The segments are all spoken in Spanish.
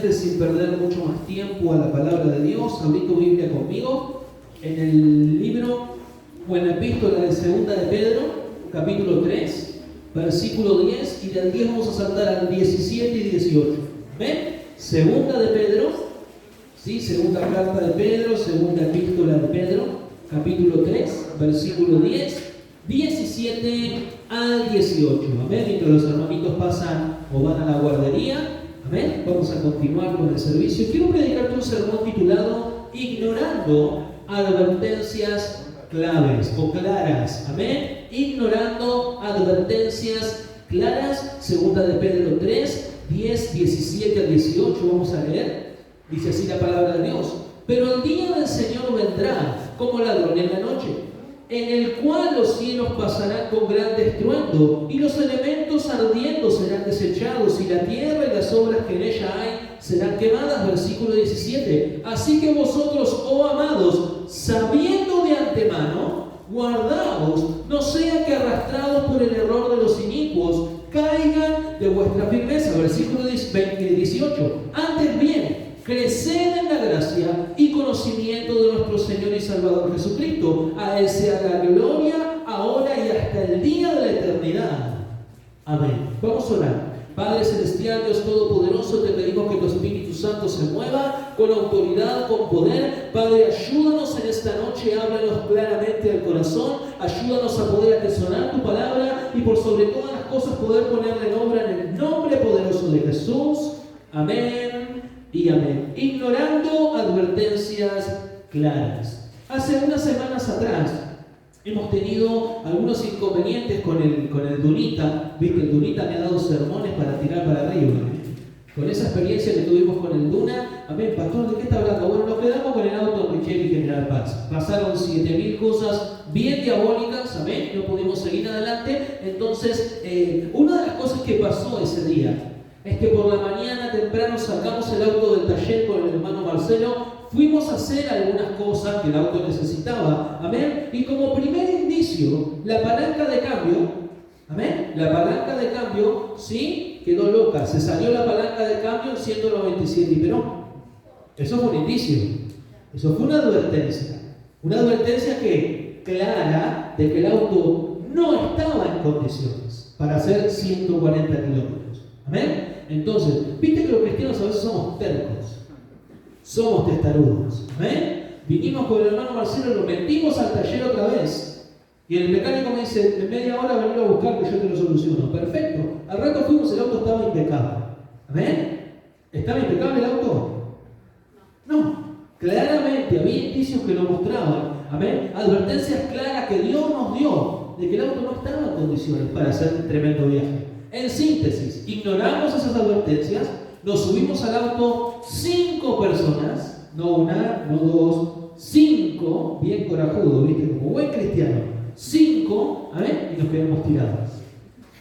rápidamente, sin perder mucho más tiempo, a la palabra de Dios. Abrí tu Biblia conmigo en el libro o en la epístola de Segunda de Pedro, capítulo 3, versículo 10, y del 10 vamos a saltar al 17 y 18. ¿Ven? Segunda de Pedro, ¿sí? Segunda carta de Pedro, segunda epístola de Pedro, capítulo 3, versículo 10, 17 al 18. Amén. Mientras los hermanitos pasan o van a la guardería, amén, vamos a continuar con el servicio. Quiero predicarte un sermón titulado Ignorando advertencias claves o claras. Amén. Ignorando advertencias claras. Segunda de Pedro 3, 10, 17 al 18. Vamos a leer. Dice así la palabra de Dios. Pero el día del Señor vendrá como ladrón en la noche, en el cual los cielos pasarán con gran estruendo, y los elementos ardiendo serán desechados, y la tierra y las obras que en ella hay serán quemadas. Versículo 17. Así que vosotros, oh amados, sabiendo de antemano, guardaos, no sea que arrastrados por el error de los inicuos, caigan de vuestra firmeza. Versículo 18. Antes bien, creced en la gracia y conocimiento de nuestro Señor y Salvador Jesucristo. A Él sea la gloria, ahora y hasta el día de la eternidad. Amén. Vamos a orar. Padre Celestial, Dios Todopoderoso, te pedimos que tu Espíritu Santo se mueva con autoridad, con poder. Padre, ayúdanos en esta noche, háblanos claramente al corazón, ayúdanos a poder atesorar tu palabra y por sobre todas las cosas poder ponerla en obra en el nombre poderoso de Jesús. Amén y amén. Ignorando advertencias claras. Hace unas semanas atrás hemos tenido algunos inconvenientes con el Dunita. Viste, el Dunita me ha dado sermones para tirar para arriba. Con esa experiencia que tuvimos con el Duna, amén, pastor, ¿de qué está hablando? Bueno, nos quedamos con el auto Richelli General Paz. Pasaron 7000 cosas bien diabólicas, amén, no pudimos seguir adelante. Entonces, una de las cosas que pasó ese día es que por la mañana temprano sacamos el auto del taller con el hermano Marcelo. Fuimos a hacer algunas cosas que el auto necesitaba, amén, y como primer indicio, la palanca de cambio, amén, la palanca de cambio, sí, quedó loca, se salió la palanca de cambio en 197 y pero eso fue un indicio, eso fue una advertencia que clara de que el auto no estaba en condiciones para hacer 140 kilómetros, amén. Entonces, viste que los cristianos a veces somos tercos. Somos testarudos. ¿Amén? Vinimos con el hermano Marcelo, lo metimos al taller otra vez. Y el mecánico me dice, en media hora venir a buscar que yo te lo soluciono. Perfecto. Al rato fuimos, el auto estaba impecable. ¿Amén? ¿Estaba impecable el auto? No. Claramente había indicios que lo mostraban. ¿Amén? Advertencias claras que Dios nos dio de que el auto no estaba en condiciones para hacer un tremendo viaje. En síntesis, ignoramos esas advertencias. Nos subimos al auto 5 personas, no una, no dos, 5, bien corajudo, ¿viste? Como buen cristiano. 5, ¿amén? Y nos quedamos tirados.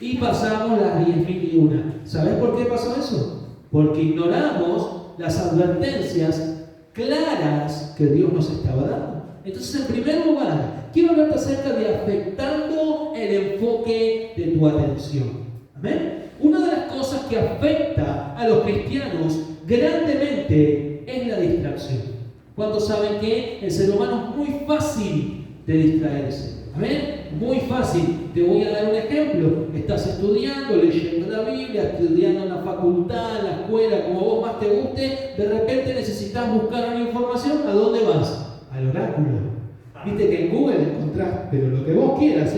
Y pasamos las 10.001. ¿Sabés por qué pasó eso? Porque ignoramos las advertencias claras que Dios nos estaba dando. Entonces, en primer lugar, quiero hablarte acerca de afectando el enfoque de tu atención. ¿Amén? Una de las cosas que afecta a los cristianos grandemente es la distracción. ¿Cuántos saben que el ser humano es muy fácil de distraerse? ¿Amén? Muy fácil. Te voy a dar un ejemplo. Estás estudiando, leyendo la Biblia, estudiando en la facultad, en la escuela, como vos más te guste. De repente necesitas buscar una información. ¿A dónde vas? Al oráculo. Viste que en Google encontrás, pero lo que vos quieras,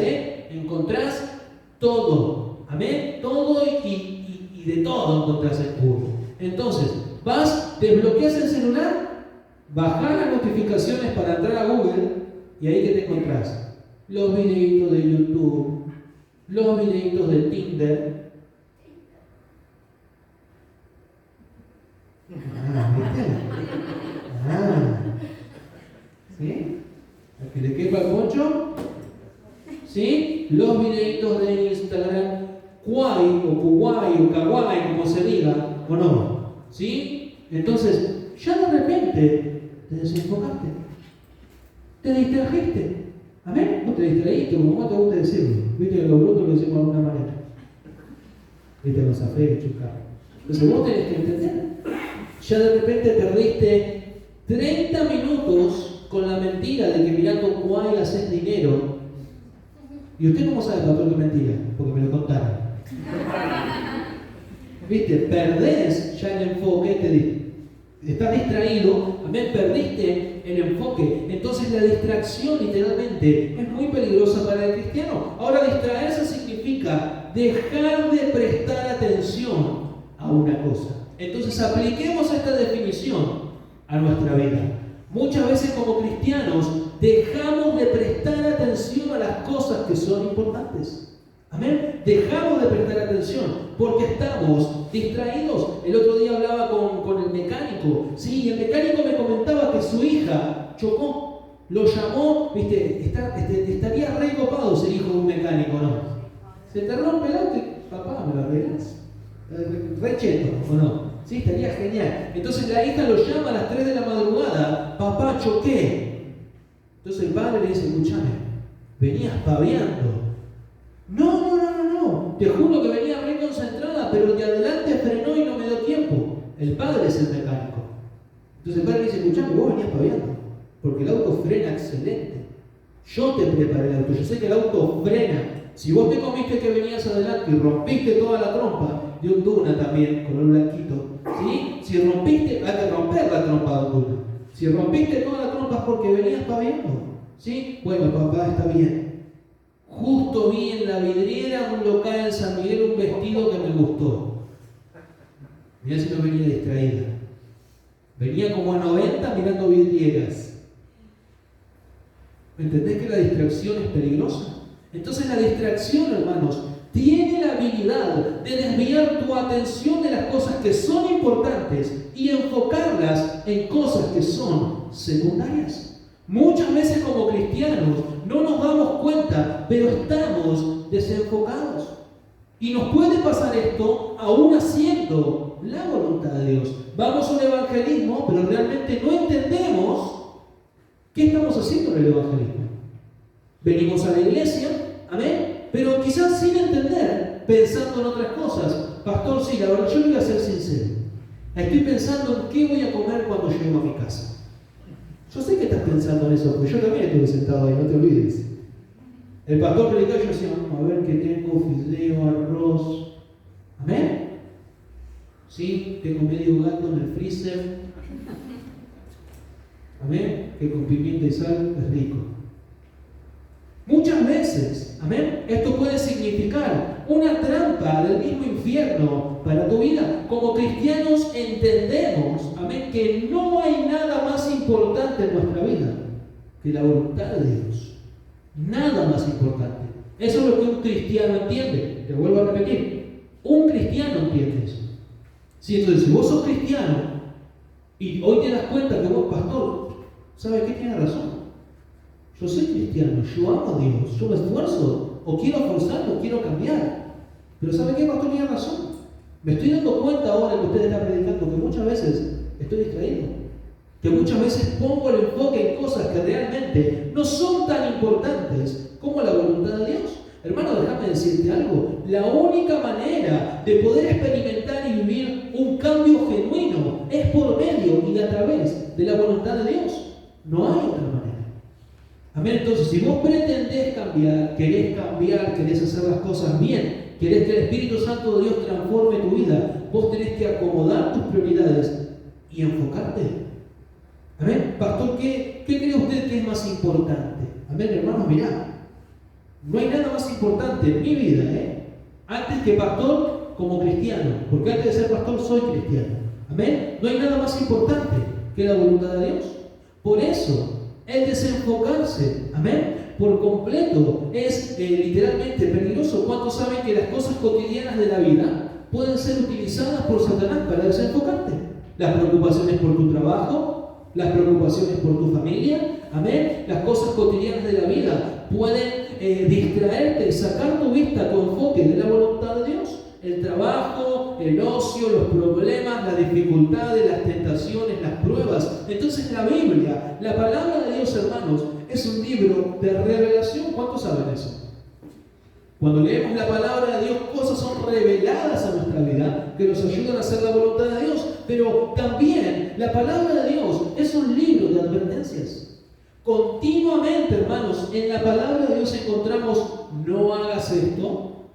encontrás todo. Amén, todo y de todo encontrás en Google. Entonces, vas, desbloqueas el celular, bajás las notificaciones para entrar a Google y ahí que te encontrás los videitos de YouTube, los videitos de Tinder. ¿Sí? ¿A que le quepa el poncho? ¿Sí? Los videitos de Instagram, Kuai o Kuwai o Kawaii, como se diga, o no. ¿Sí? Entonces, ya de repente te desenfocaste, te distrajiste. ¿Amén? No te distraíste, como más te gusta decirlo. Viste que los brutos lo decimos de alguna manera. Viste los afectos, chucar. Entonces vos tenés que entender. Ya de repente perdiste 30 minutos con la mentira de que mirando cuál haces dinero. ¿Y usted cómo sabe, pastor, que es mentira? Porque me lo contaron. ¿Viste? Perdés ya el enfoque, estás distraído, también perdiste el enfoque. Entonces la distracción literalmente es muy peligrosa para el cristiano. Ahora, distraerse significa dejar de prestar atención a una cosa. Entonces apliquemos esta definición a nuestra vida. Muchas veces como cristianos dejamos de prestar atención a las cosas que son importantes. Amén. Dejamos de prestar atención porque estamos distraídos. El otro día hablaba con el mecánico. Sí, el mecánico me comentaba que su hija chocó. Lo llamó, viste, estaría re copado ser hijo de un mecánico, ¿no? Se te rompe el auto y, papá, ¿me lo arreglas? Re cheto, ¿o no? Sí, estaría genial. Entonces la hija lo llama a las 3 de la madrugada. Papá, choqué. Entonces el padre le dice, escúchame, venías paveando. No, te juro que venía re concentrada, pero el de adelante frenó y no me dio tiempo. El padre es el mecánico. Entonces el padre le dice, escuchame, vos venías paveando, porque el auto frena excelente. Yo te preparé el auto, yo sé que el auto frena. Si vos te comiste que venías adelante y rompiste toda la trompa, de un Duna también, color blanquito, ¿sí? Si rompiste, hay que romper la trompa de un Duna. Si rompiste toda la trompa es porque venías paveando, ¿sí? Bueno, papá, está bien. Justo vi en la vidriera un local en San Miguel un vestido que me gustó. Mirá si no venía distraída. Venía como a 90 mirando vidrieras. ¿Me entendés que la distracción es peligrosa? Entonces la distracción, hermanos, tiene la habilidad de desviar tu atención de las cosas que son importantes y enfocarlas en cosas que son secundarias. Muchas veces como cristianos no nos damos cuenta, pero estamos desenfocados. Y nos puede pasar esto aún haciendo la voluntad de Dios. Vamos a un evangelismo, pero realmente no entendemos qué estamos haciendo en el evangelismo. Venimos a la iglesia, amén, pero quizás sin entender, pensando en otras cosas. Pastor, sí, la verdad, yo le voy a ser sincero. Estoy pensando en qué voy a comer cuando llego a mi casa. Yo sé que estás pensando en eso, porque yo también estuve sentado ahí, no te olvides. El pastor predicaba y yo decía, vamos a ver qué tengo, fideo, arroz. ¿Amén? Sí, tengo medio gato en el freezer. Amén, que con pimienta y sal es rico. Muchas veces, amén, esto puede significar una trampa del mismo infierno para tu vida. Como cristianos entendemos, amén, que no hay nada más importante en nuestra vida que la voluntad de Dios. Nada más importante. Eso es lo que un cristiano entiende. Te vuelvo a repetir. Un cristiano entiende eso. Sí, entonces, si vos sos cristiano y hoy te das cuenta que vos, pastor, ¿sabes qué? Tienes razón. Yo soy cristiano, yo amo a Dios, yo me esfuerzo, o quiero forzar, o quiero cambiar. Pero ¿sabe qué, pastor? Tiene razón. Me estoy dando cuenta ahora que usted está predicando que muchas veces estoy distraído. Que muchas veces pongo el enfoque en cosas que realmente no son tan importantes como la voluntad de Dios. Hermano, déjame decirte algo. La única manera de poder experimentar y vivir un cambio genuino es por medio y a través de la voluntad de Dios. No hay otra manera. Amén. Entonces, si vos pretendés cambiar, querés hacer las cosas bien, querés que el Espíritu Santo de Dios transforme tu vida, vos tenés que acomodar tus prioridades y enfocarte. Amén. Pastor, ¿qué cree usted que es más importante? Amén, hermano, mirá. No hay nada más importante en mi vida, antes que pastor como cristiano, porque antes de ser pastor soy cristiano. Amén. No hay nada más importante que la voluntad de Dios. Por eso, el desenfocarse, amén, por completo es literalmente peligroso. ¿Cuántos saben que las cosas cotidianas de la vida pueden ser utilizadas por Satanás para desenfocarte? Las preocupaciones por tu trabajo, las preocupaciones por tu familia, amén. Las cosas cotidianas de la vida pueden distraerte, sacar tu vista, tu enfoque de la voluntad de Dios. El trabajo, el ocio, los problemas, las dificultades, las tentaciones, las pruebas. Entonces la Biblia, la palabra de Dios, hermanos, es un libro de revelación. ¿Cuántos saben eso? Cuando leemos la palabra de Dios, cosas son reveladas a nuestra vida que nos ayudan a hacer la voluntad de Dios. Pero también la palabra de Dios es un libro de advertencias. Continuamente, hermanos, en la palabra de Dios encontramos: no hagas esto,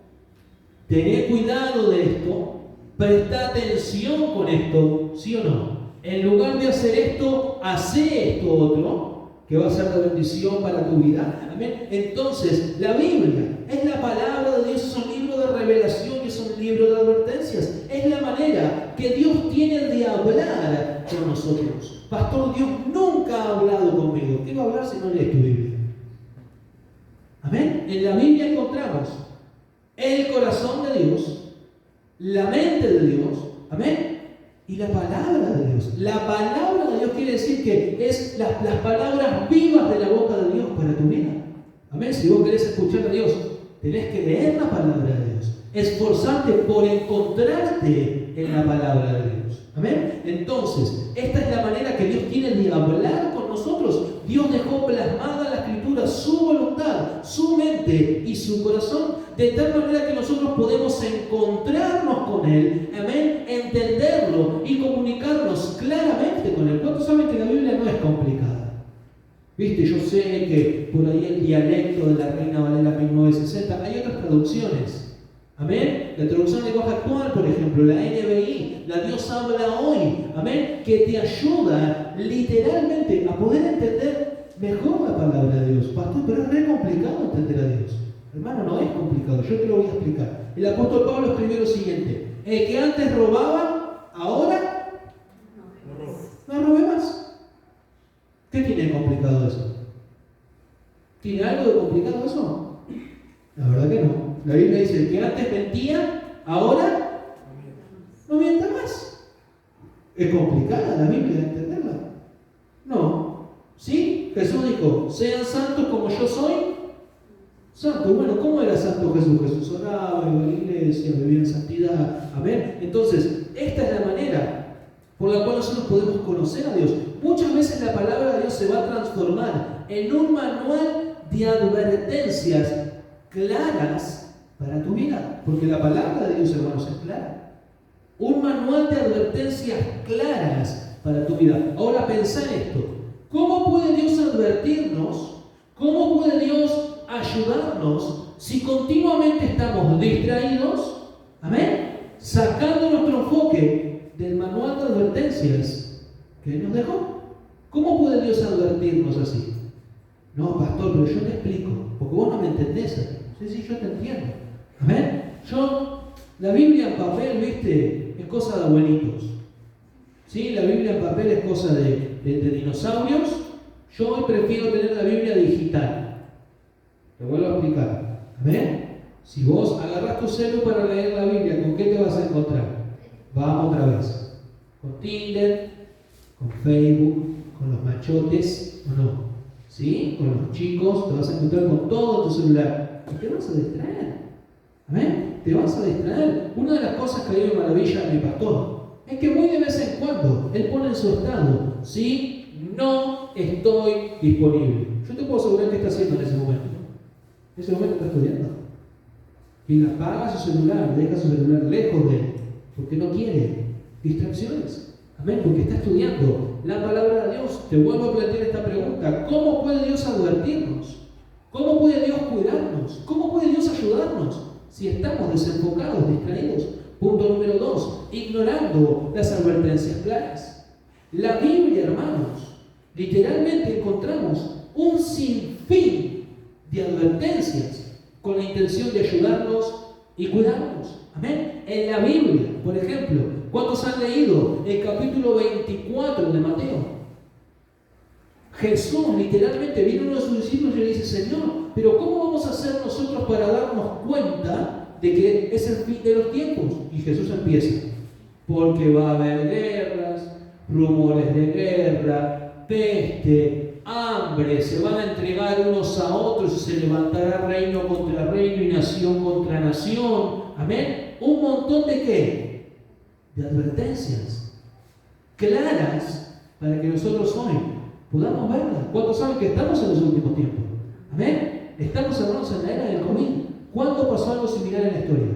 ten cuidado de esto, presta atención con esto, ¿sí o no? En lugar de hacer esto, hace esto otro, que va a ser de bendición para tu vida. Amén. Entonces, la Biblia es la palabra de Dios, es un libro de revelación y es un libro de advertencias. Es la manera que Dios tiene de hablar con nosotros. Pastor, Dios nunca ha hablado conmigo. ¿Qué va a hablar si no lees tu Biblia? Amén. En la Biblia encontramos el corazón de Dios, la mente de Dios, amén, y la palabra de Dios. La palabra de Dios quiere decir que es las palabras vivas de la boca de Dios para tu vida. Amén. Si vos querés escuchar a Dios, tenés que leer la palabra de Dios, esforzarte por encontrarte en la palabra de Dios. Amén. Entonces, esta es la manera que Dios tiene de hablar con nosotros. Dios dejó plasmada en la Escritura su voluntad, su mente y su corazón, de tal manera que nosotros podemos encontrarnos con Él, amén, entenderlo y comunicarnos claramente con Él. ¿Cuántos saben que la Biblia no es complicada? Viste, yo sé que por ahí el dialecto de la Reina Valera 1960, hay otras traducciones. Amén. La traducción de lenguaje actual, por ejemplo, la NBI, la Dios habla hoy, amén, que te ayuda literalmente a poder entender mejor la palabra de Dios. Pastor, pero es re complicado entender a Dios. Hermano, no es complicado, yo te lo voy a explicar. El apóstol Pablo escribió lo siguiente: el que antes robaba, ahora no robe más. ¿Qué tiene de complicado eso? ¿Tiene algo de complicado eso? La verdad que no. La Biblia dice: el que antes mentía, ahora no mienta más. ¿Es complicada la Biblia de entenderla? No. ¿Sí? Jesús dijo: sean santos como yo soy santo. Bueno, ¿cómo era santo Jesús? Jesús oraba, iba a la iglesia, vivía en santidad. Amén. Entonces, esta es la manera por la cual nosotros podemos conocer a Dios. Muchas veces la palabra de Dios se va a transformar en un manual de advertencias claras para tu vida, porque la palabra de Dios, hermanos, es clara. Un manual de advertencias claras para tu vida. Ahora pensá en esto: ¿cómo puede Dios advertirnos? ¿Cómo puede Dios ayudarnos si continuamente estamos distraídos? Amén. Sacando nuestro enfoque del manual de advertencias que Él nos dejó. ¿Cómo puede Dios advertirnos así? No, pastor, pero yo te explico, porque vos no me entendés. Sí, yo te entiendo. Amén. La Biblia en papel, viste, es cosa de abuelitos. ¿Sí? La Biblia en papel es cosa de dinosaurios. Yo hoy prefiero tener la Biblia digital. Te vuelvo a explicar. Amén. Si vos agarrás tu celu para leer la Biblia, ¿con qué te vas a encontrar? Vamos otra vez. Con Tinder, con Facebook, con los machotes, ¿o no? ¿Sí? Con los chicos, te vas a encontrar con todo tu celular. Y te vas a distraer. ¿Amén? Te vas a distraer. Una de las cosas que a mí me maravilla a mi pastor es que muy de vez en cuando él pone en su estado: sí, no estoy disponible. Yo te puedo asegurar que está haciendo en ese momento. En ese momento está estudiando. Y apaga su celular, deja su celular lejos de él, porque no quiere distracciones. Amén, porque está estudiando la palabra de Dios. Te vuelvo a plantear esta pregunta: ¿cómo puede Dios advertirnos? ¿Cómo puede Dios cuidarnos? ¿Cómo puede Dios ayudarnos si estamos desenfocados, distraídos? Punto número 2, ignorando las advertencias claras. La Biblia, hermanos, literalmente encontramos un sinfín de advertencias con la intención de ayudarnos y cuidarnos. Amén. En la Biblia, por ejemplo, ¿cuántos han leído el capítulo 24 de Mateo? Jesús literalmente viene uno de sus discípulos y le dice: Señor, pero ¿cómo vamos a hacer nosotros para darnos cuenta de que es el fin de los tiempos? Y Jesús empieza: porque va a haber guerras, rumores de guerra, peste, hambre, se van a entregar unos a otros y se levantará reino contra reino y nación contra nación. Amén. Un montón de ¿qué? De advertencias claras para que nosotros hoy podamos verlas. ¿Cuántos saben que estamos en los últimos tiempos? Amén. Estamos, hermanos, en la era del COVID. ¿Cuándo pasó algo similar en la historia?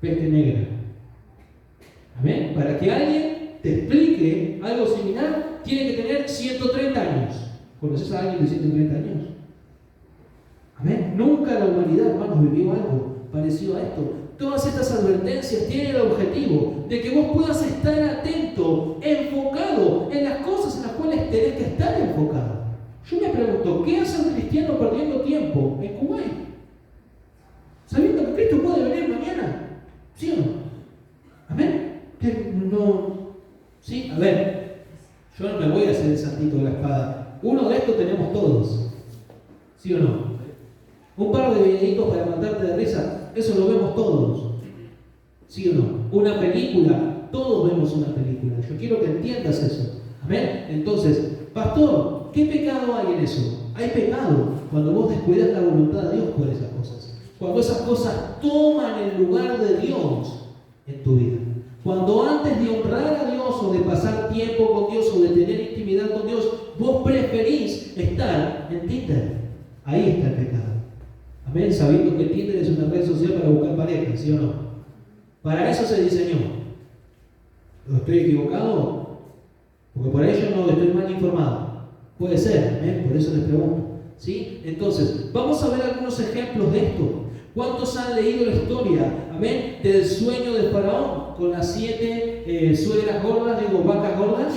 Peste negra. Amén. Para que alguien te explique algo similar, tiene que tener 130 años. ¿Conoces a alguien de 130 años? Amén. Nunca la humanidad, hermanos, vivió algo parecido a esto. Todas estas advertencias tienen el objetivo de que vos puedas estar atento, enfocado en las cosas en las cuales tenés que estar enfocado. Yo me pregunto, ¿qué hace un cristiano perdiendo tiempo en Kuwait? Sabiendo que Cristo puede venir mañana. ¿Sí o no? ¿Amén? No. Sí, a ver, yo no me voy a hacer el santito de la espada. Uno de estos tenemos todos. ¿Sí o no? Un par de videitos para matarte de risa, eso lo vemos todos. ¿Sí o no? Una película, todos vemos una película. Yo quiero que entiendas eso. ¿Amén? Entonces, pastor, ¿qué pecado hay en eso? Hay pecado cuando vos descuidas la voluntad de Dios por esas cosas. Cuando esas cosas toman el lugar de Dios en tu vida. Cuando antes de honrar a Dios o de pasar tiempo con Dios o de tener intimidad con Dios, vos preferís estar en Tinder. Ahí está el pecado. Amén, sabiendo que Tinder es una red social para buscar pareja, ¿sí o no? Para eso se diseñó. ¿Lo estoy equivocado? Porque por ello no estoy mal informado. Puede ser, ¿amén? Por eso les pregunto. ¿Sí? Entonces, vamos a ver algunos ejemplos de esto. ¿Cuántos han leído la historia, amén, del sueño de Faraón con las 7 suegras gordas, vacas gordas,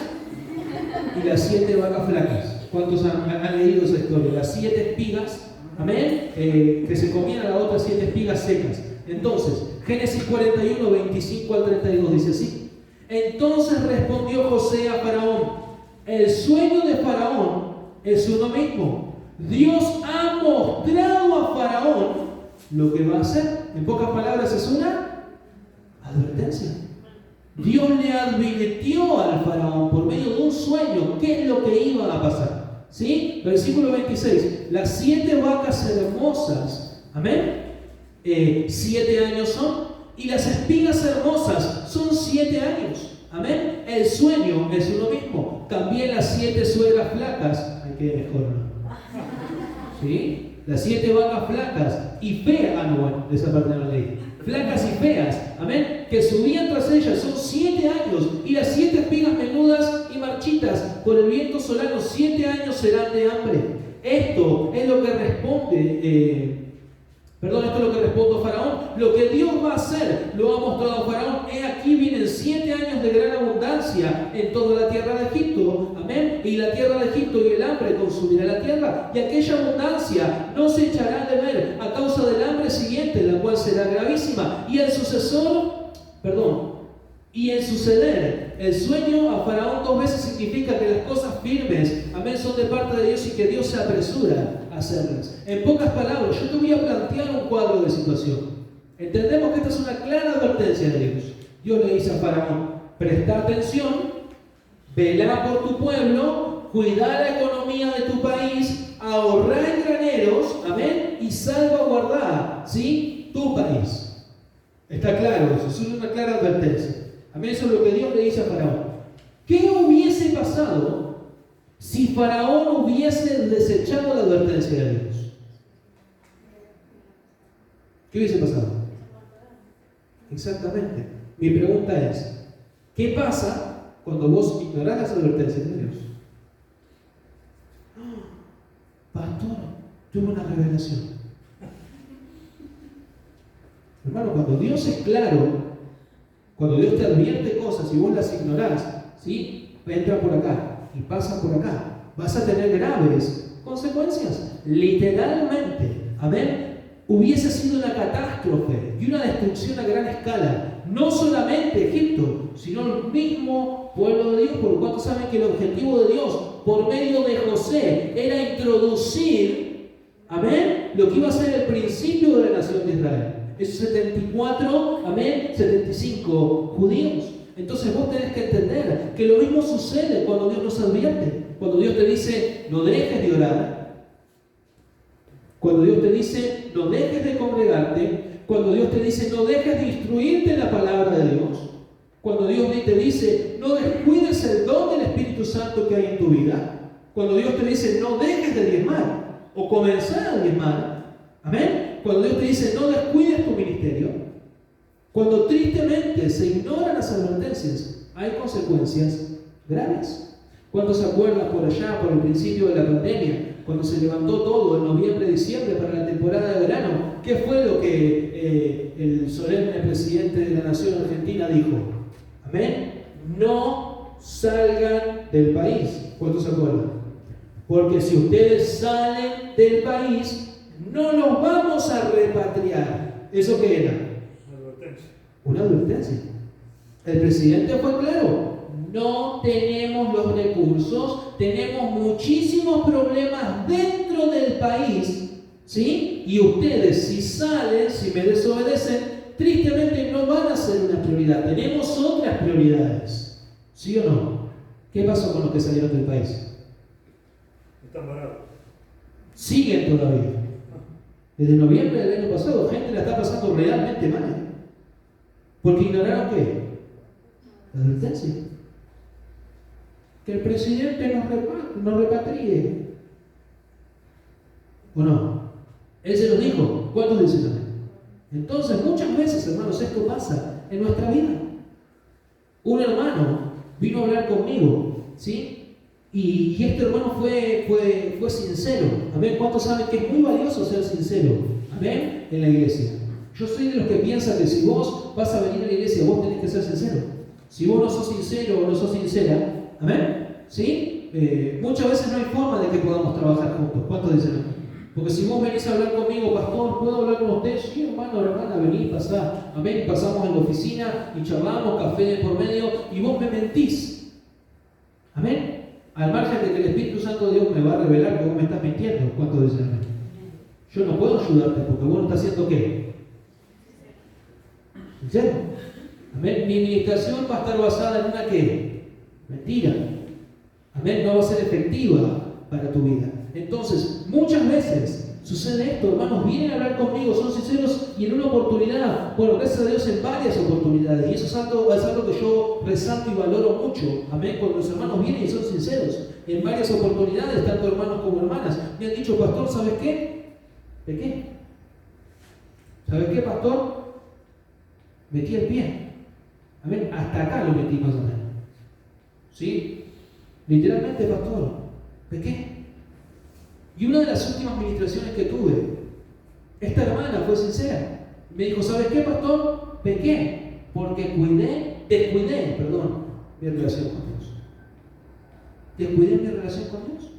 y las 7 vacas flacas? ¿Cuántos han leído esa historia? Las 7 espigas, amén, que se comían a las otras 7 espigas secas. Entonces, Génesis 41, 25 al 32 dice así: entonces respondió José a Faraón: el sueño de Faraón es uno mismo. Dios ha mostrado a Faraón lo que va a hacer. En pocas palabras, es una advertencia. Dios le advirtió al Faraón por medio de un sueño qué es lo que iba a pasar. ¿Sí? Versículo 26. Las 7 vacas hermosas, amén, 7 años son, y las espigas hermosas son 7 años. Amén. El sueño es uno mismo. También las 7 suegras flacas, hay que mejor. ¿Sí? Las 7 vacas flacas y feas, bueno, esa parte no la leí. Flacas y feas, amén, que subían tras ellas, son 7 años, y las 7 espigas menudas y marchitas por el viento solano, 7 años serán de hambre. Esto es lo que responde, esto es lo que responde Faraón. Lo que Dios va a hacer, lo ha mostrado a Faraón. He aquí vienen 7 años de gran abundancia en toda la tierra de Egipto. Amén. Y la tierra de Egipto y el hambre consumirá la tierra. Y aquella abundancia no se echará de ver a causa del hambre siguiente, la cual será gravísima. Y el suceder el sueño a Faraón 2 veces significa que las cosas firmes, amén, son de parte de Dios y que Dios se apresura a hacerlas. En pocas palabras, yo te voy a plantear un cuadro de situación. Entendemos que esta es una clara advertencia de Dios. Dios le dice a Faraón: presta atención, vela por tu pueblo, cuida la economía de tu país, ahorrar en graneros, amén, y salvaguardar, ¿sí?, tu país. Está claro eso, es una clara advertencia. Amén, eso es lo que Dios le dice a Faraón. ¿Qué hubiese pasado si Faraón hubiese desechado la advertencia de Dios? ¿Qué hubiese pasado? Exactamente. Mi pregunta es: ¿qué pasa cuando vos ignorás las advertencias de Dios? Pastor, tuve una revelación. Hermano, cuando Dios es claro, cuando Dios te advierte cosas y vos las ignorás, ¿sí?, entra por acá y pasa por acá, vas a tener graves consecuencias. Literalmente, amén, hubiese sido una catástrofe y una destrucción a gran escala. No solamente Egipto, sino el mismo pueblo de Dios, por cuanto saben que el objetivo de Dios por medio de José era introducir, amén, lo que iba a ser el principio de la nación de Israel. Esos 74, amén, 75 judíos. Entonces vos tenés que entender que lo mismo sucede cuando Dios nos advierte. Cuando Dios te dice: no dejes de orar. Cuando Dios te dice: no dejes de congregarte. Cuando Dios te dice: no dejes de instruirte en la palabra de Dios. Cuando Dios te dice: no descuides el don del Espíritu Santo que hay en tu vida. Cuando Dios te dice: no dejes de diezmar o comenzar a diezmar. Amén. Cuando Dios te dice no descuides tu ministerio, cuando tristemente se ignoran las advertencias, hay consecuencias graves. ¿Cuánto se acuerdan por allá, por el principio de la pandemia, cuando se levantó todo en noviembre, diciembre para la temporada de verano? ¿Qué fue lo que el solemne presidente de la nación argentina dijo? Amén. No salgan del país. ¿Cuántos se acuerdan? Porque si ustedes salen del país, no los vamos a repatriar. ¿Eso qué era? Una advertencia. El presidente fue claro. No tenemos los recursos, tenemos muchísimos problemas dentro del país, ¿sí? Y ustedes, si salen, si me desobedecen, tristemente no van a ser una prioridad. Tenemos otras prioridades, ¿sí o no? ¿Qué pasó con los que salieron del país? Están parados. Siguen todavía. Desde noviembre del año pasado, gente la está pasando realmente mal. Porque ignoraron ¿qué? La advertencia. Que el presidente nos repatrie. ¿O no? Él se lo dijo. ¿Cuántos dicen amén? Entonces, muchas veces, hermanos, esto pasa en nuestra vida. Un hermano vino a hablar conmigo, ¿sí? Y este hermano fue sincero. Amén. ¿Cuántos saben que es muy valioso ser sincero? Amén. En la iglesia. Yo soy de los que piensan que si vos vas a venir a la iglesia, vos tenés que ser sincero. Si vos no sos sincero o no sos sincera, amén, ¿sí? Muchas veces no hay forma de que podamos trabajar juntos. ¿Cuántos dicen amén? Porque si vos venís a hablar conmigo, pastor, ¿puedo hablar con usted? Sí, hermano, hermana, vení, pasá. Amén. Pasamos en la oficina y charlamos, café de por medio, y vos me mentís. Amén. Al margen de que el Espíritu Santo de Dios me va a revelar que vos me estás mintiendo. ¿Cuántos dicen amén? Yo no puedo ayudarte porque vos no estás haciendo ¿qué? ¿Sincero? Amén. Mi ministración va a estar basada en una ¿qué? Mentira. Amén. No va a ser efectiva para tu vida. Entonces, muchas veces sucede esto, hermanos, vienen a hablar conmigo, son sinceros y en una oportunidad, bueno, gracias a Dios en varias oportunidades, y eso es algo que yo resalto y valoro mucho, amén, cuando los hermanos vienen y son sinceros, en varias oportunidades, tanto hermanos como hermanas, me han dicho, pastor, ¿sabes qué? ¿De qué? ¿Sabes qué, pastor? Metí el pie, amén, hasta acá lo metí más o menos, ¿sí? Literalmente, pastor, pequé. Y una de las últimas ministraciones que tuve, esta hermana fue sincera. Me dijo, ¿sabes qué, pastor? Pequé, porque descuidé mi relación con Dios. Descuidé mi relación con Dios.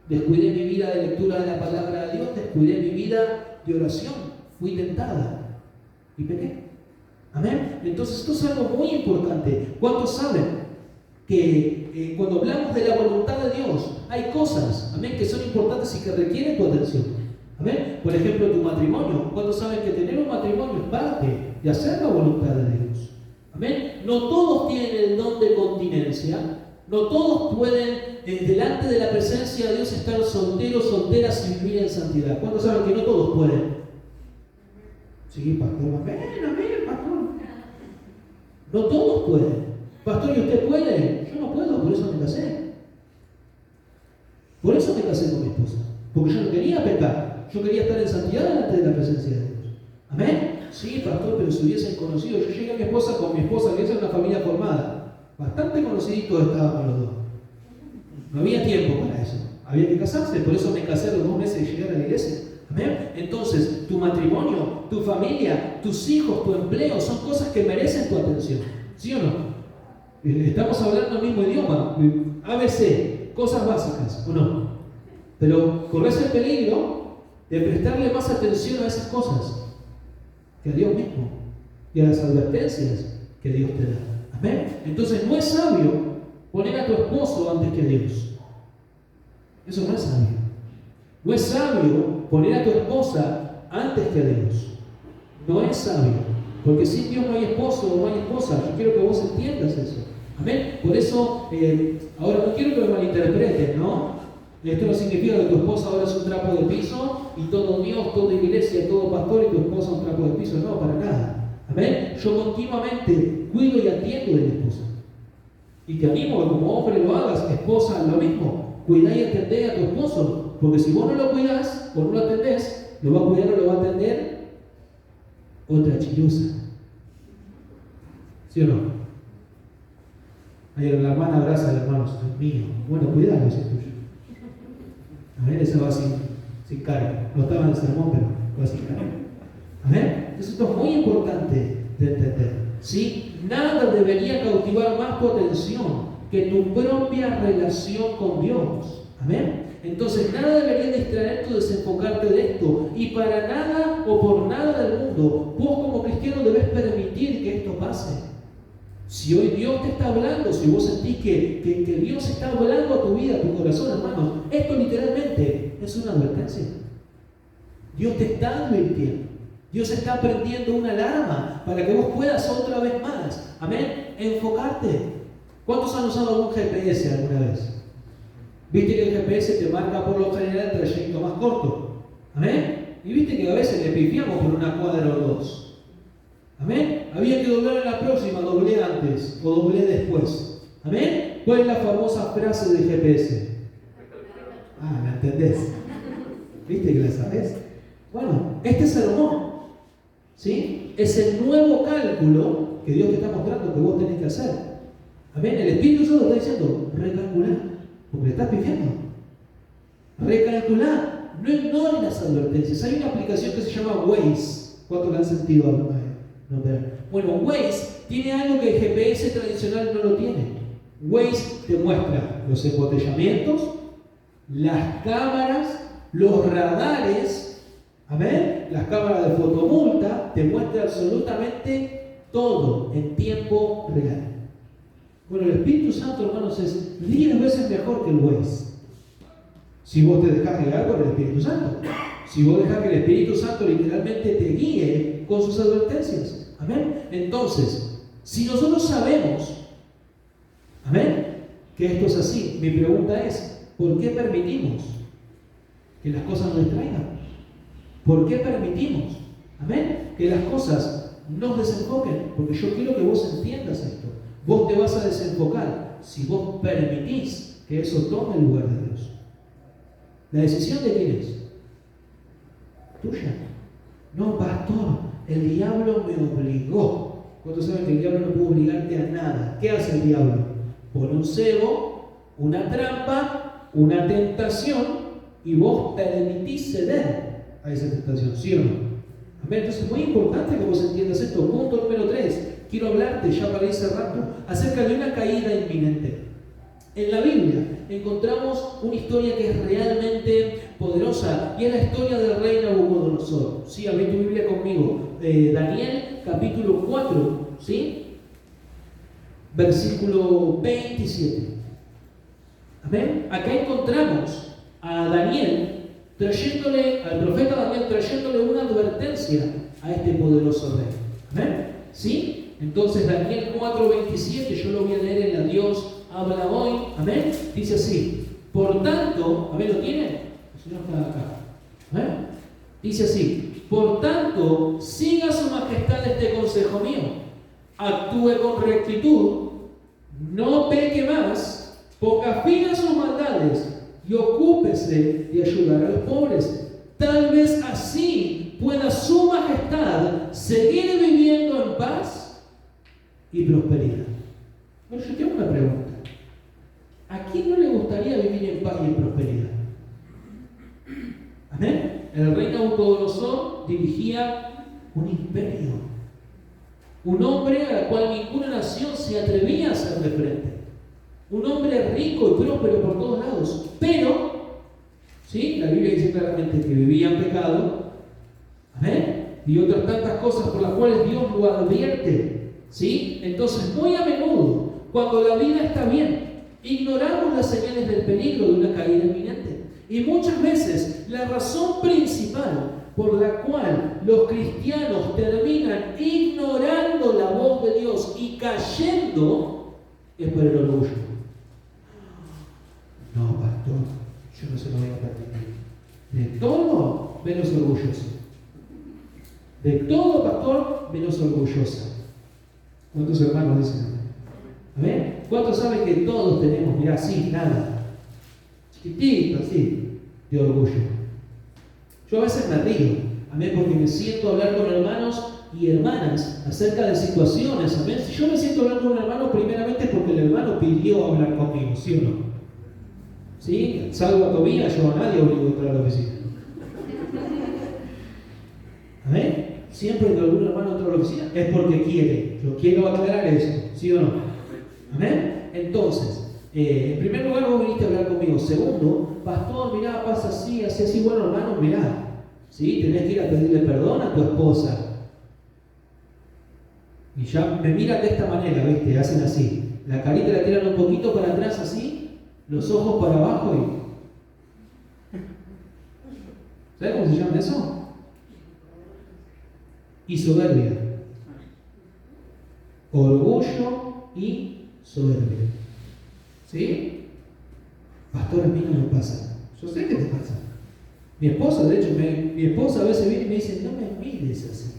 Descuidé mi vida de lectura de la palabra de Dios. Descuidé mi vida de oración. Fui tentada y pequé. Amén. Entonces esto es algo muy importante. ¿Cuántos saben que cuando hablamos de la voluntad de Dios, hay cosas, amén, que son importantes y que requieren tu atención? Amén. Por ejemplo, tu matrimonio. ¿Cuántos saben que tener un matrimonio es parte de hacer la voluntad de Dios? Amén. No todos tienen el don de continencia. No todos pueden, delante de la presencia de Dios, estar solteros, solteras y vivir en santidad. ¿Cuántos saben que no todos pueden? Sí, pastor. Amén, pastor. No todos pueden. Pastor, ¿y usted puede? Yo no puedo, por eso me casé. Por eso me casé con mi esposa. Porque yo no quería pecar. Yo quería estar en santidad delante de la presencia de Dios. ¿Amén? Sí, pastor, pero si hubiesen conocido. Yo llegué a mi esposa con mi esposa, que es una familia formada. Bastante conociditos estábamos los dos. No había tiempo para eso. Había que casarse. Por eso me casé a los 2 meses de llegar a la iglesia. ¿Amén? Entonces, tu matrimonio, tu familia, tus hijos, tu empleo, son cosas que merecen tu atención. ¿Sí o no? Estamos hablando el mismo idioma, ABC, cosas básicas, ¿o no? Pero corres el peligro de prestarle más atención a esas cosas que a Dios mismo y a las advertencias que Dios te da. Amén. Entonces no es sabio poner a tu esposo antes que a Dios. Eso no es sabio. No es sabio poner a tu esposa antes que a Dios. No es sabio. Porque sin Dios no hay esposo o no hay esposa. Yo quiero que vos entiendas eso. Amén. Por eso, ahora no quiero que me malinterpreten, ¿no? Esto no significa que tu esposa ahora es un trapo de piso y todo Dios, toda iglesia, todo pastor y tu esposa un trapo de piso. No, para nada. Amén. Yo continuamente cuido y atiendo de mi esposa. Y te animo a que como hombre lo hagas, esposa, lo mismo. Cuidá y atendé a tu esposo. Porque si vos no lo cuidás o no lo atendés, ¿lo va a cuidar o lo va a atender? Otra chirusa. ¿Sí o no? Ahí la hermana abraza al hermano, es mío. Bueno, cuidado, ese es tuyo. Amén, ese va sin carga. No estaba en el sermón, pero va sin carga. Amén. Entonces esto es muy importante de entender. ¿Sí? Nada debería cautivar más tu atención que tu propia relación con Dios. Amén. Entonces nada debería distraerte o desenfocarte de esto. Y para nada o por nada del mundo, vos como cristiano debes permitir que esto pase. Si hoy Dios te está hablando, si vos sentís que Dios está hablando a tu vida, a tu corazón, hermanos, esto literalmente es una advertencia. Dios te está advirtiendo. Dios está prendiendo una alarma para que vos puedas otra vez más, amén, enfocarte. ¿Cuántos han usado algún GPS alguna vez? Viste que el GPS te marca por lo general el trayecto más corto, amén. Y viste que a veces le pifiamos por una cuadra o dos. Amén. Había que doblar en la próxima, doblé antes o doblé después. Amén. ¿Cuál es la famosa frase del GPS? Ah, ¿la entendés? ¿Viste que la sabés? Bueno, este sermón, ¿sí? Es el nuevo cálculo que Dios te está mostrando que vos tenés que hacer. Amén. El Espíritu Santo está diciendo, recalculá, porque le estás pifiando. Recalculá, no ignores las advertencias. Hay una aplicación que se llama Waze. ¿Cuánto la han sentido alguna vez? Bueno, Waze tiene algo que el GPS tradicional no lo tiene. Waze te muestra los embotellamientos, las cámaras, los radares, amén, las cámaras de fotomulta, te muestra absolutamente todo en tiempo real. Bueno, el Espíritu Santo, hermanos, es 10 veces mejor que el Waze. Si vos te dejás guiar por el Espíritu Santo. Si vos dejás que el Espíritu Santo literalmente te guíe con sus advertencias. Amén. Entonces, si nosotros sabemos, amén, que esto es así, mi pregunta es, ¿por qué permitimos que las cosas nos distraigan? ¿Por qué permitimos, amén, que las cosas nos desenfoquen? Porque yo quiero que vos entiendas esto. Vos te vas a desenfocar si vos permitís que eso tome el lugar de Dios. ¿La decisión de quién es? Tuya. No, pastor, el diablo me obligó. ¿Cuántos saben que el diablo no puede obligarte a nada? ¿Qué hace el diablo? Pone un cebo, una trampa, una tentación, y vos permitís ceder a esa tentación, ¿sí o no? Amén. Entonces es muy importante que vos entiendas esto. Punto número 3. Quiero hablarte, ya para ir cerrando, acerca de una caída inminente. En la Biblia encontramos una historia que es realmente poderosa, y es la historia del rey Nabucodonosor. ¿Sí? Abrí tu Biblia conmigo. Daniel capítulo 4, ¿sí? Versículo 27. Amén. Acá encontramos a Daniel al profeta Daniel trayéndole una advertencia a este poderoso rey. Amén. ¿Sí? Entonces Daniel 4:27, yo lo voy a leer en la Dios habla hoy. Amén. Dice así. Por tanto, ¿amén lo tiene? El Señor está acá. ¿Amén? Dice así. Por tanto, siga su majestad este consejo mío. Actúe con rectitud, no peque más, ponga fin a sus maldades y ocúpese de ayudar a los pobres. Tal vez así pueda su majestad seguir viviendo en paz y prosperidad. Bueno, yo tengo una pregunta. ¿A quién no le gustaría vivir en paz y en prosperidad? ¿Amén? El rey Nabucodonosor dirigía un imperio. Un hombre al cual ninguna nación se atrevía a hacerle frente. Un hombre rico y próspero por todos lados. Pero, ¿sí? La Biblia dice claramente que vivía en pecado. ¿Amén? Y otras tantas cosas por las cuales Dios lo advierte. ¿Sí? Entonces, muy a menudo, cuando la vida está bien, ignoramos las señales del peligro de una caída inminente. Y muchas veces la razón principal por la cual los cristianos terminan ignorando la voz de Dios y cayendo es por el orgullo. No, pastor, yo no se lo voy a permitir. De todo menos orgulloso. De todo, pastor, menos orgullosa. ¿Cuántos hermanos dicen amén? ¿Amén? ¿Cuántos saben que todos tenemos, mirá, así, nada? Chiquitito, así, de orgullo. Yo a veces me río, amén, porque me siento a hablar con hermanos y hermanas acerca de situaciones, amén. Si yo me siento a hablar con un hermano, primeramente porque el hermano pidió hablar conmigo, ¿sí o no? ¿Sí? Salvo a Tobías, yo a nadie obligo a entrar a la oficina. Amén. Siempre que algún hermano entra a la oficina es porque quiere. Yo quiero aclarar eso, ¿sí o no? Amén. Entonces, en primer lugar, vos viniste a hablar conmigo. Segundo, pastor, mirá, pasa así, así, así. Bueno, hermano, mirá, ¿sí? Tenés que ir a pedirle perdón a tu esposa. Y ya me miran de esta manera, ¿viste? Hacen así. La carita la tiran un poquito para atrás, así. Los ojos para abajo y... ¿Sabes cómo se llama eso? Y soberbia. Orgullo y soberbia. ¿Sí? Pastor, a mí no me pasa. Yo sé que te pasa. Mi esposa, de hecho, mi esposa a veces viene y me dice, no me mires así.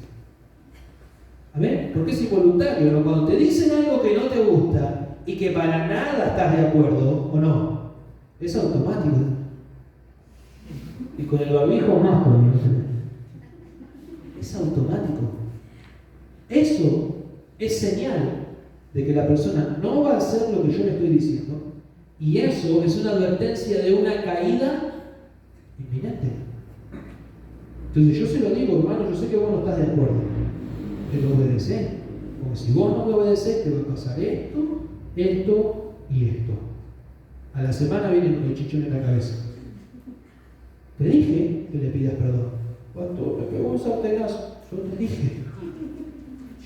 A ver, porque es involuntario, ¿no? Cuando te dicen algo que no te gusta y que para nada estás de acuerdo, ¿o no? Es automático. Y con el barbijo más todavía. Es automático. Eso es señal de que la persona no va a hacer lo que yo le estoy diciendo. Y eso es una advertencia de una caída inminente. Entonces yo se lo digo, hermano, yo sé que vos no estás de acuerdo. Pero obedecé. Porque si vos no me obedecés, te va a pasar esto, esto y esto. A la semana vienen con el chichón en la cabeza. Te dije que le pidas perdón. Pastor, me pegó un sartenazo. Yo te dije.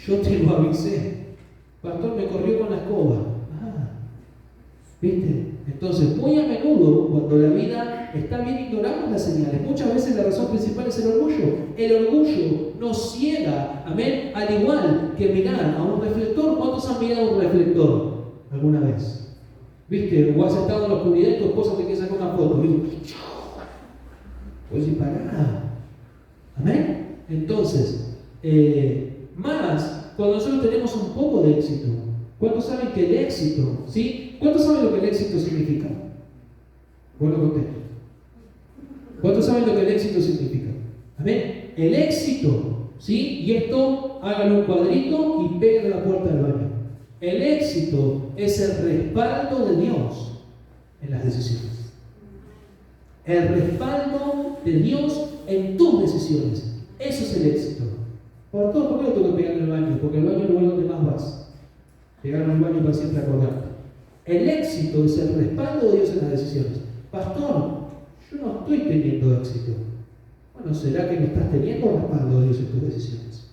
Yo te lo avisé. Pastor, me corrió con la escoba. ¿Viste? Entonces, muy a menudo, cuando la vida está bien, ignoramos las señales. Muchas veces la razón principal es el orgullo. El orgullo nos ciega, amén, al igual que mirar a un reflector. ¿Cuántos han mirado un reflector alguna vez? ¿Viste? O has estado en la oscuridad y tu esposa te quiere sacar una foto. ¿Viste? Pues si para. Amén. Entonces, más cuando nosotros tenemos un poco de éxito. ¿Cuántos saben que el éxito, sí? ¿Cuántos saben lo que el éxito significa? Bueno, contesto. ¿Cuántos saben lo que el éxito significa? Amén. El éxito, ¿sí? Y esto, háganlo un cuadrito y peguen a la puerta del baño. El éxito es el respaldo de Dios en las decisiones. El respaldo de Dios en tus decisiones. Eso es el éxito. ¿Por qué lo tengo que pegar en el baño? Porque el baño es el lugar donde más vas. Llegaron al baño para siempre acordarte. El éxito es el respaldo de Dios en las decisiones. Pastor, yo no estoy teniendo éxito. Bueno, ¿será que no estás teniendo respaldo de Dios en tus decisiones?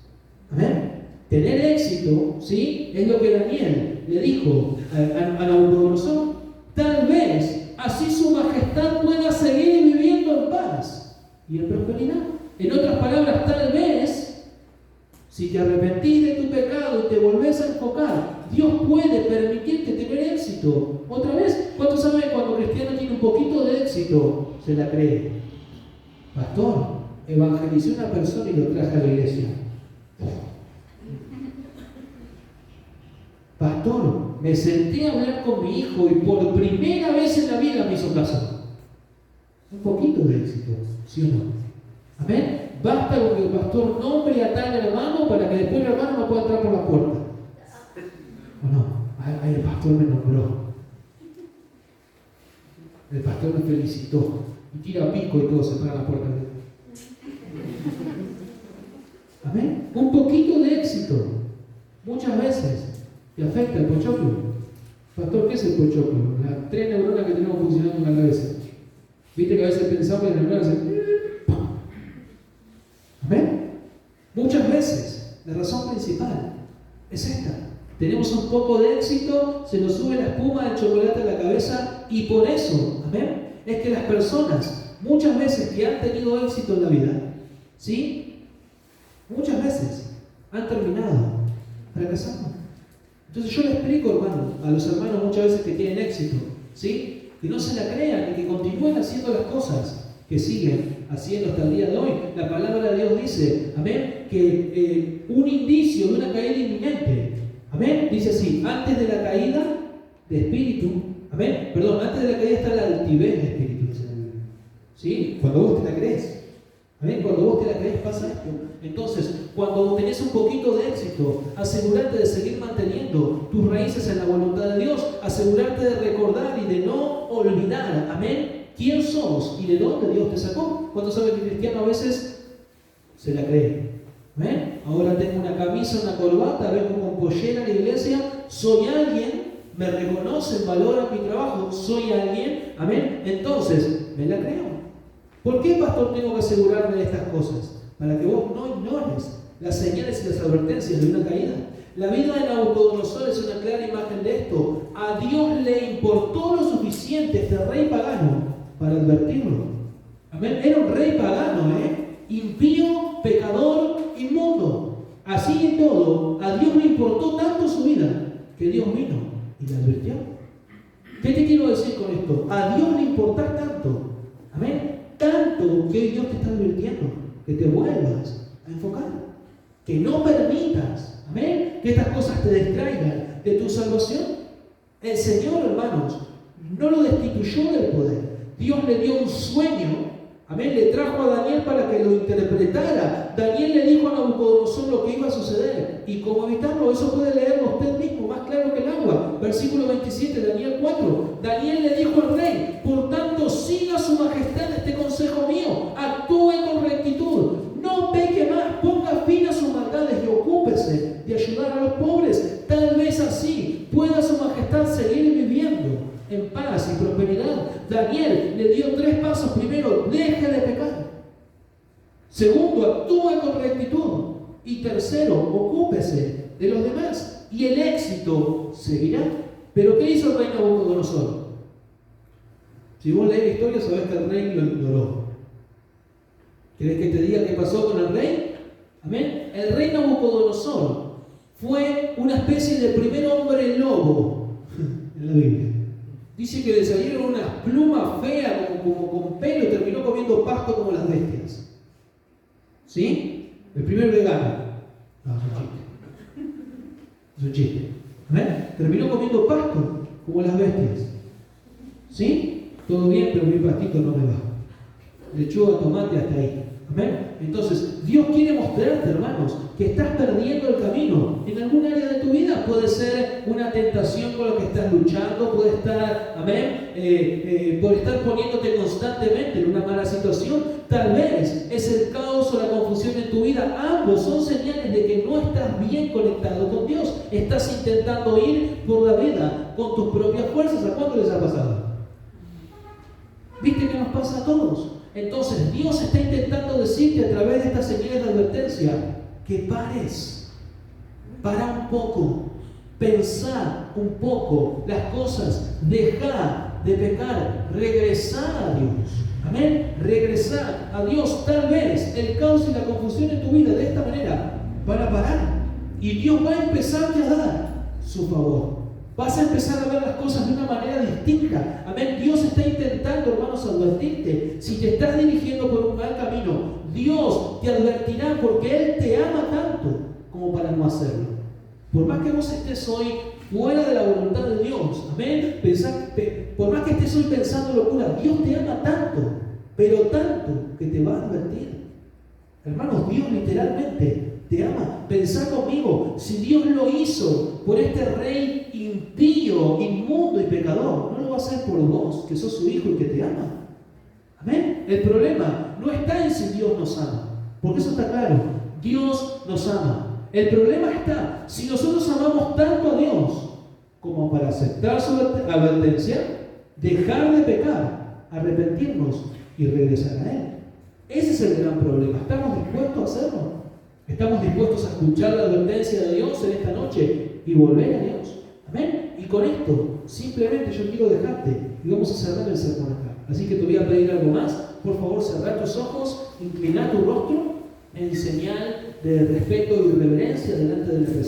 Amén. Tener éxito, ¿sí? Es lo que Daniel le dijo a Nabucodonosor. Tal vez así su majestad pueda seguir viviendo en paz y en prosperidad. En otras palabras, tal vez, si te arrepentís de tu pecado y te volvés a enfocar, Dios puede permitirte tener éxito. Otra vez, ¿cuántos saben que cuando cristiano tiene un poquito de éxito, se la cree? Pastor, evangelicé a una persona y lo traje a la iglesia. Pastor, me senté a hablar con mi hijo y por primera vez en la vida me hizo caso. Un poquito de éxito, ¿sí o no? Amén. Basta con que el pastor nombre a tal hermano para que después el hermano no pueda entrar por la puerta. ¿O no? Ay, el pastor me nombró. El pastor me felicitó. Y tira pico y todo se para la puerta. Amén. Un poquito de éxito. Muchas veces te afecta el pochoclo. Pastor, ¿qué es el pochoclo? Las 3 neuronas que tenemos funcionando en la cabeza. Viste que a veces pensamos que las neuronas se... ¿Amén? Muchas veces la razón principal es esta. Tenemos un poco de éxito, se nos sube la espuma del chocolate a la cabeza y por eso, amén, es que las personas muchas veces que han tenido éxito en la vida, ¿sí? Muchas veces han terminado fracasando. Entonces yo le explico, hermano, a los hermanos muchas veces que tienen éxito, ¿sí? Que no se la crean y que continúen haciendo las cosas que siguen haciendo hasta el día de hoy. La palabra de Dios dice, amén, que un indicio de una caída inminente, amén, dice así, antes de la caída de espíritu, amén, perdón, antes de la caída está la altivez de espíritu, ¿sí? Cuando vos te la crees, ¿Amén? Cuando vos te la crees pasa esto. Entonces, cuando tenés un poquito de éxito, asegurarte de seguir manteniendo tus raíces en la voluntad de Dios, asegurarte de recordar y de no olvidar, amén, quién somos y de dónde Dios te sacó. ¿Cuántos saben que el cristiano a veces se la cree? ¿Amén? Ahora tengo una camisa, una corbata, vengo con pollera a la iglesia, soy alguien, me reconocen, valoran mi trabajo, soy alguien, amén, entonces me la creo. ¿Por qué, pastor, tengo que asegurarme de estas cosas? Para que vos no ignores las señales y las advertencias de una caída. La vida de Nabucodonosor es una clara imagen de esto. A Dios le importó lo suficiente este rey pagano para advertirlo. Amén. Era un rey pagano, impío, pecador, inmundo. Así y todo, a Dios le importó tanto su vida que Dios vino y le advirtió. ¿Qué te quiero decir con esto? A Dios le importás tanto. Amén. Tanto que Dios te está advirtiendo que te vuelvas a enfocar, que no permitas, amén, que estas cosas te distraigan de tu salvación. El Señor, hermanos, no lo destituyó del poder. Dios le dio un sueño, amén, le trajo a Daniel para que lo interpretara. Daniel le dijo a Nabucodonosor lo que iba a suceder y cómo evitarlo. Eso puede leerlo usted mismo, más claro que el agua. Versículo 27, Daniel 4. Daniel le dijo al rey: por tanto, siga su majestad este consejo mío, actúe con rectitud, no peque más, ponga fin a sus maldades y ocúpese de ayudar a los pobres. Tal vez así pueda su majestad seguir viviendo en paz y prosperidad. Daniel le dio 3 pasos. Primero, deje de pecar. Segundo, actúe con rectitud. Y tercero, ocúpese de los demás. Y el éxito seguirá. Pero ¿qué hizo el rey Nabucodonosor? Si vos lees la historia, sabés que el rey lo ignoró. ¿Querés que te diga qué pasó con el rey? Amén. El rey Nabucodonosor fue una especie de primer hombre lobo en la Biblia. Dice que le salieron unas plumas feas como con pelo y terminó comiendo pasto como las bestias. ¿Sí? El primer vegano. No, es un chiste. Es un chiste. ¿Amén? Terminó comiendo pasto como las bestias. ¿Sí? Todo bien, pero mi pastito no me va. Lechuga, tomate, hasta ahí. ¿Amén? Entonces, Dios quiere mostrarte, hermanos, que estás perdiendo el camino en algún área de tu vida. Puede ser una tentación con la que estás luchando, puede estar, amén, por estar poniéndote constantemente en una mala situación. Tal vez es el caos o la confusión en tu vida. Ambos son señales de que no estás bien conectado con Dios. Estás intentando ir por la vida con tus propias fuerzas. ¿A cuánto les ha pasado? ¿Viste que nos pasa a todos? Entonces Dios está intentando decirte a través de estas señales de advertencia que pares, para un poco, pensar un poco las cosas, dejar de pecar, regresar a Dios. Amén, regresar a Dios. Tal vez el caos y la confusión en tu vida de esta manera van a parar y Dios va a empezarte a dar su favor. Vas a empezar a ver las cosas de una manera distinta. Amén. Dios está intentando, hermanos, advertirte. Si te estás dirigiendo por un mal camino, Dios te advertirá porque Él te ama tanto como para no hacerlo. Por más que vos estés hoy fuera de la voluntad de Dios, amén, por más que estés hoy pensando locura, Dios te ama tanto, pero tanto que te va a advertir. Hermanos, Dios literalmente te ama. Pensá conmigo, si Dios lo hizo por este rey impío, inmundo y pecador, no lo va a hacer por vos, que sos su hijo y que te ama. Amén. El problema no está en si Dios nos ama, porque eso está claro. Dios nos ama. El problema está si nosotros amamos tanto a Dios como para aceptar su advertencia, dejar de pecar, arrepentirnos y regresar a Él. Ese es el gran problema. ¿Estamos dispuestos a hacerlo? ¿Estamos dispuestos a escuchar la advertencia de Dios en esta noche y volver a Dios? Amén. Y con esto, simplemente yo quiero dejarte y vamos a cerrar el sermón acá. Así que te voy a pedir algo más. Por favor, cerrar tus ojos, inclinar tu rostro en señal de respeto y reverencia delante del presente.